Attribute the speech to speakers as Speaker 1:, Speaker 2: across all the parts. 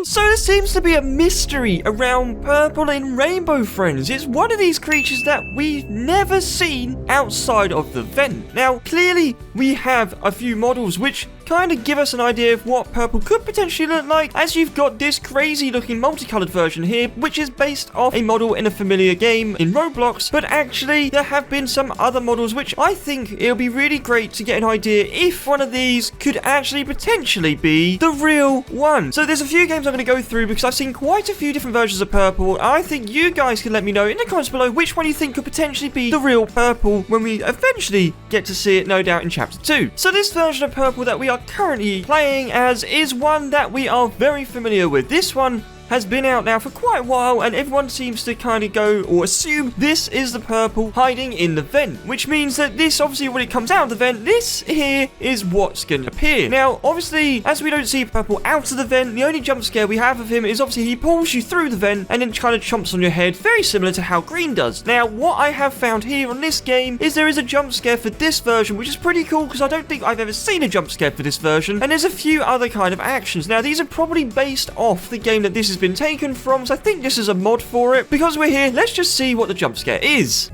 Speaker 1: So there seems to be a mystery around purple in Rainbow Friends. It's one of these creatures that we've never seen outside of the vent. Now, clearly, we have a few models which kind of give us an idea of what purple could potentially look like, as you've got this crazy looking multicolored version here, which is based off a model in a familiar game in Roblox, but actually there have been some other models which I think it'll be really great to get an idea if one of these could actually potentially be the real one. So there's a few games I'm going to go through because I've seen quite a few different versions of purple. I think you guys can let me know in the comments below which one you think could potentially be the real purple when we eventually get to see it, no doubt, in chapter 2. So this version of purple that we are currently playing as is one that we are very familiar with. This one has been out now for quite a while, and everyone seems to kind of go or assume this is the purple hiding in the vent, which means that this, obviously, when it comes out of the vent, this here is what's going to appear. Now, obviously, as we don't see purple out of the vent, the only jump scare we have of him is obviously he pulls you through the vent and then kind of chomps on your head, very similar to how green does. Now, what I have found here on this game is there is a jump scare for this version, which is pretty cool because I don't think I've ever seen a jump scare for this version, and there's a few other kind of actions. Now, these are probably based off the game that this is been taken from, so I think this is a mod for it. Because we're here, let's just see what the jump scare is.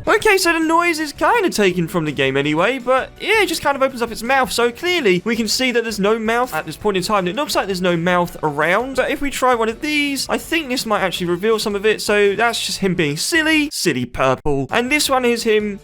Speaker 1: Okay, so the noise is kind of taken from the game anyway, but yeah, it just kind of opens up its mouth, so clearly we can see that there's no mouth at this point in time. It looks like there's no mouth around, but if we try one of these, I think this might actually reveal some of it, so that's just him being silly purple, and this one is him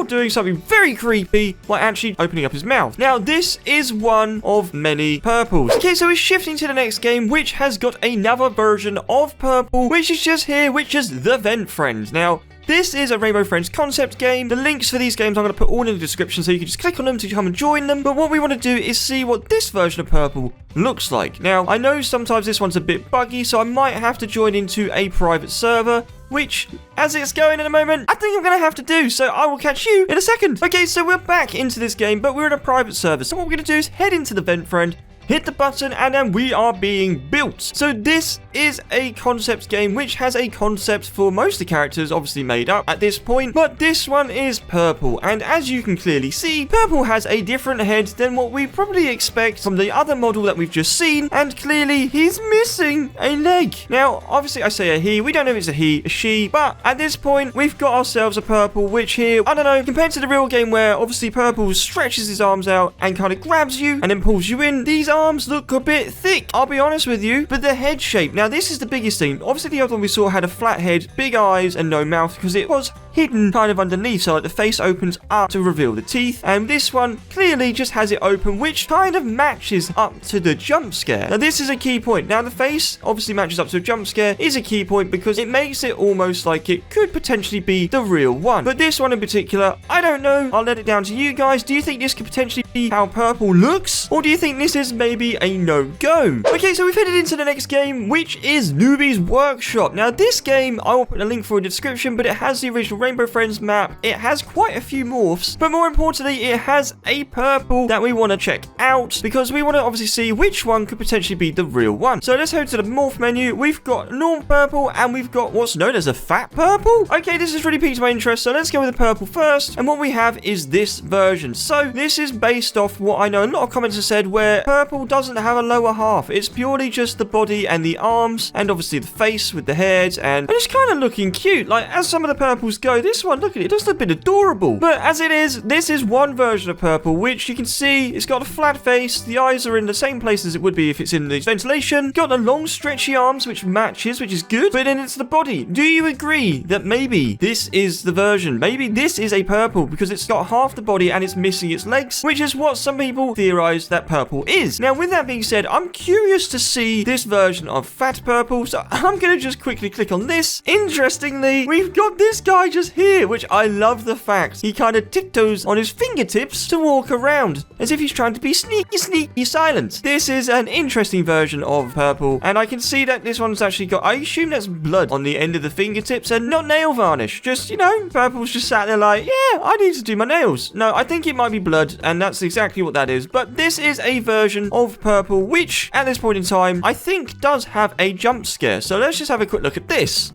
Speaker 1: doing something very creepy by actually opening up his mouth. Now, this is one of many purples. Okay, so we're shifting to the next game, which has got another version of purple, which is just here, which is the Vent Friends. Now, this is a Rainbow Friends concept game. The links for these games I'm going to put all in the description, so you can just click on them to come and join them. But what we want to do is see what this version of purple looks like. Now, I know sometimes this one's a bit buggy, so I might have to join into a private server, which, as it's going at the moment, I think I'm going to have to do, so I will catch you in a second. Okay, so we're back into this game, but we're in a private server. So what we're going to do is head into the Vent Friend, hit the button, and then we are being built. So this is a concept game which has a concept for most of the characters obviously made up at this point, but this one is purple, and as you can clearly see, purple has a different head than what we probably expect from the other model that we've just seen, and clearly he's missing a leg. Now, obviously I say a he, we don't know if it's a he, a she, but at this point we've got ourselves a purple, which here, I don't know, compared to the real game where obviously purple stretches his arms out and kind of grabs you and then pulls you in, these arms look a bit thick, I'll be honest with you. But the head shape, now this is the biggest thing. Obviously the other one we saw had a flat head, big eyes and no mouth because it was hidden kind of underneath, so like the face opens up to reveal the teeth, and this one clearly just has it open, which kind of matches up to the jump scare. Now this is a key point. Now the face obviously matches up to a jump scare is a key point because it makes it almost like it could potentially be the real one. But this one in particular, I don't know, I'll let it down to you guys. Do you think this could potentially be how purple looks, or do you think this is maybe a no-go? Okay, so we've headed into the next game, which is Newbie's Workshop. Now this game, I will put a link for in the description, but it has the original Rainbow Friends map. It has quite a few morphs, but more importantly, it has a purple that we want to check out because we want to obviously see which one could potentially be the real one. So let's head to the morph menu. We've got normal purple and we've got what's known as a fat purple. Okay, this has really piqued my interest, so let's go with the purple first. And what we have is this version. So this is based off what I know a lot of comments have said, where purple doesn't have a lower half. It's purely just the body and the arms and obviously the face with the head, and it's kind of looking cute. Like, as some of the purples go, this one, look at it, it does look a bit adorable. But as it is, this is one version of purple, which you can see it's got a flat face, the eyes are in the same place as it would be if it's in the ventilation, got the long stretchy arms which matches, which is good, but then it's the body. Do you agree that maybe this is the version? Maybe this is a purple because it's got half the body and it's missing its legs, which is what some people theorize that purple is. Now with that being said, I'm curious to see this version of fat purple, so I'm gonna just quickly click on this. Interestingly, we've got this guy just here, which I love the fact he kind of tiptoes on his fingertips to walk around as if he's trying to be sneaky silent. This is an interesting version of purple, and I can see that this one's actually got, I assume that's blood on the end of the fingertips and not nail varnish. Just, you know, purple's just sat there like, yeah, I need to do my nails. No, I think it might be blood, and that's exactly what that is. But this is a version of purple which at this point in time I think does have a jump scare, so let's just have a quick look at this.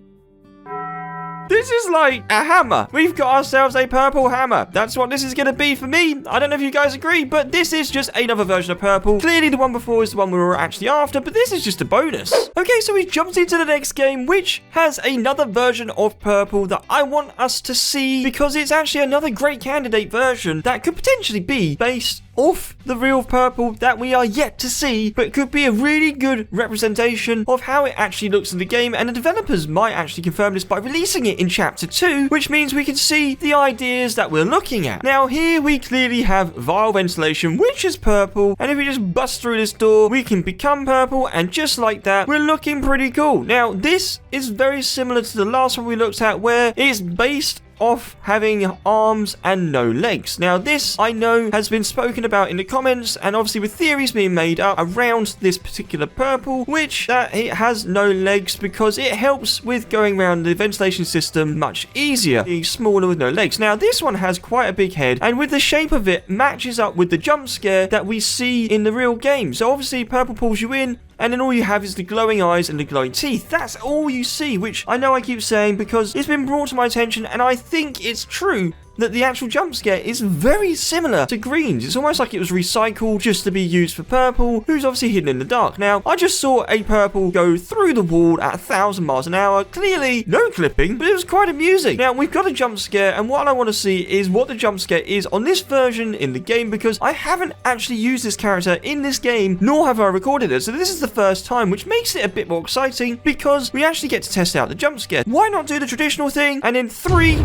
Speaker 1: This is like a hammer. We've got ourselves a purple hammer. That's what this is going to be for me. I don't know if you guys agree, but this is just another version of purple. Clearly, the one before is the one we were actually after, but this is just a bonus. Okay, so we jumped into the next game, which has another version of purple that I want us to see because it's actually another great candidate version that could potentially be based off the real purple that we are yet to see, but could be a really good representation of how it actually looks in the game, and the developers might actually confirm this by releasing it in Chapter 2, which means we can see the ideas that we're looking at. Now, here we clearly have vile ventilation, which is purple, and if we just bust through this door, we can become purple, and just like that, we're looking pretty cool. Now, this is very similar to the last one we looked at, where it's based off having arms and no legs. Now, this I know has been spoken about in the comments, and obviously with theories being made up around this particular purple, which that it has no legs because it helps with going around the ventilation system much easier, being smaller with no legs. Now, this one has quite a big head, and with the shape of it matches up with the jump scare that we see in the real game. So obviously purple pulls you in, and then all you have is the glowing eyes and the glowing teeth. That's all you see, which I know I keep saying because it's been brought to my attention, and I think it's true that the actual jump scare is very similar to Green's. It's almost like it was recycled just to be used for purple, who's obviously hidden in the dark. Now, I just saw a purple go through the wall at 1,000 miles an hour. Clearly, no clipping, but it was quite amusing. Now, we've got a jump scare, and what I want to see is what the jump scare is on this version in the game, because I haven't actually used this character in this game, nor have I recorded it. So this is the first time, which makes it a bit more exciting because we actually get to test out the jump scare. Why not do the traditional thing? And in 3,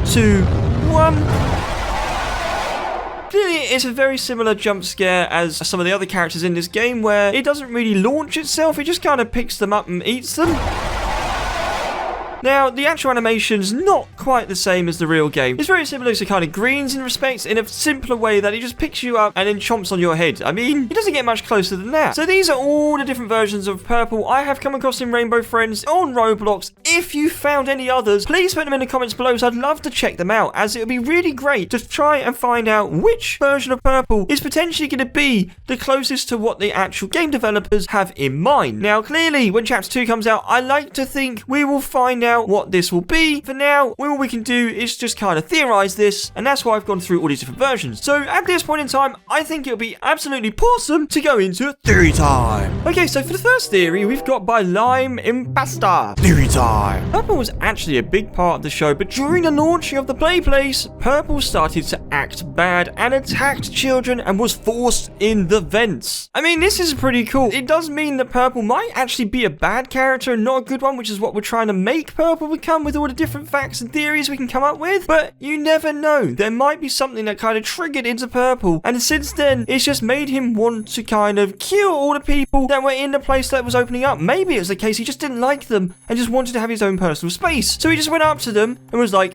Speaker 1: 2, 1. Clearly, it's a very similar jump scare as some of the other characters in this game, where it doesn't really launch itself, it just kind of picks them up and eats them. Now, the actual animation's not quite the same as the real game. It's very similar to kind of Green's in respects, in a simpler way that it just picks you up and then chomps on your head. I mean, it doesn't get much closer than that. So these are all the different versions of purple I have come across in Rainbow Friends on Roblox. If you found any others, please put them in the comments below, so I'd love to check them out, as it would be really great to try and find out which version of purple is potentially going to be the closest to what the actual game developers have in mind. Now, clearly, when Chapter 2 comes out, I like to think we will find out what this will be. For now, all we can do is just kind of theorize this, and that's why I've gone through all these different versions. So at this point in time, I think it'll be absolutely awesome to go into theory time. Okay, so for the first theory, we've got by Lime Impasta. Theory time. Purple was actually a big part of the show, but during the launching of the play place, Purple started to act bad and attacked children and was forced in the vents. I mean, this is pretty cool. It does mean that Purple might actually be a bad character and not a good one, which is what we're trying to make Purple become with all the different facts and theories we can come up with. But you never know. There might be something that kind of triggered into Purple, and since then, it's just made him want to kind of kill all the people that were in the place that was opening up. Maybe it was the case he just didn't like them and just wanted to have his own personal space. So he just went up to them and was like...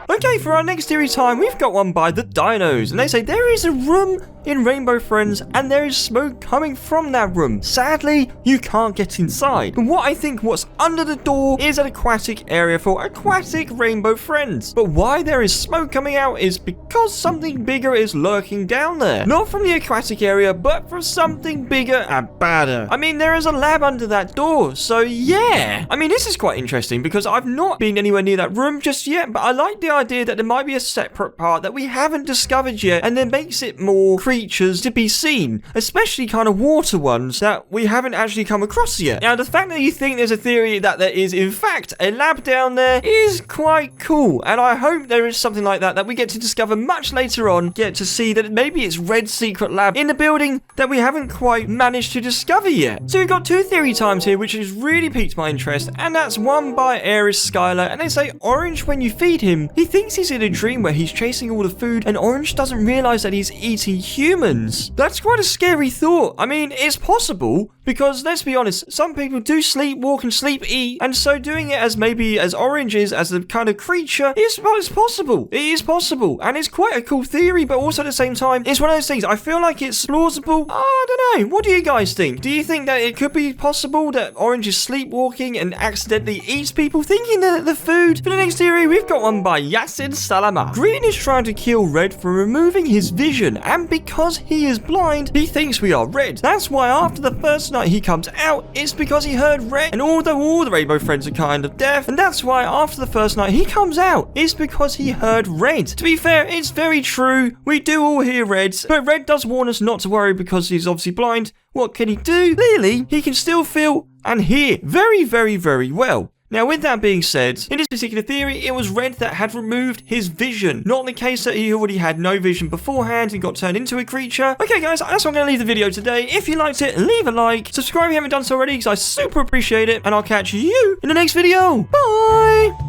Speaker 1: Okay, for our next theory time, we've got one by the Dinos, and they say there is a room in Rainbow Friends, and there is smoke coming from that room. Sadly, you can't get inside. But what I think what's under the door is an aquatic area for aquatic Rainbow Friends. But why there is smoke coming out is because something bigger is lurking down there. Not from the aquatic area, but from something bigger and badder. I mean, there is a lab under that door, so yeah. I mean, this is quite interesting because I've not been anywhere near that room just yet, but I like the idea that there might be a separate part that we haven't discovered yet, and then makes it more creatures to be seen, especially kind of water ones that we haven't actually come across yet. Now, the fact that you think there's a theory that there is in fact a lab down there is quite cool, and I hope there is something like that we get to discover much later on, get to see that maybe it's Red's secret lab in the building that we haven't quite managed to discover yet. So we've got two theory times here, which has really piqued my interest, and that's one by Aries Skylar, and they say Orange, when you feed him, he thinks he's in a dream where he's chasing all the food, and Orange doesn't realize that he's eating humans. That's quite a scary thought. I mean, it's possible, because let's be honest, some people do sleep, walk, and sleep eat, and so doing it as maybe as Orange is, as a kind of creature, is possible. It is possible, and it's quite a cool theory, but also at the same time, it's one of those things, I feel like it's plausible. I don't know, what do you guys think? Do you think that it could be possible that Orange is sleepwalking and accidentally eats people, thinking that the food? For the next theory, we've got one by Yassin Salama. Green is trying to kill Red for removing his vision, and because he is blind, he thinks we are Red. That's why after the first night he comes out, it's because he heard red. And although all the rainbow friends are kind of deaf, and that's why after the first night he comes out, it's because he heard red. To be fair, it's very true. We do all hear red, but Red does warn us not to worry because he's obviously blind. What can he do? Clearly, he can still feel and hear very, very, very well. Now, with that being said, in this particular theory, it was Red that had removed his vision. Not the case that he already had no vision beforehand and got turned into a creature. Okay, guys, that's where I'm going to leave the video today. If you liked it, leave a like. Subscribe if you haven't done so already, because I super appreciate it. And I'll catch you in the next video. Bye!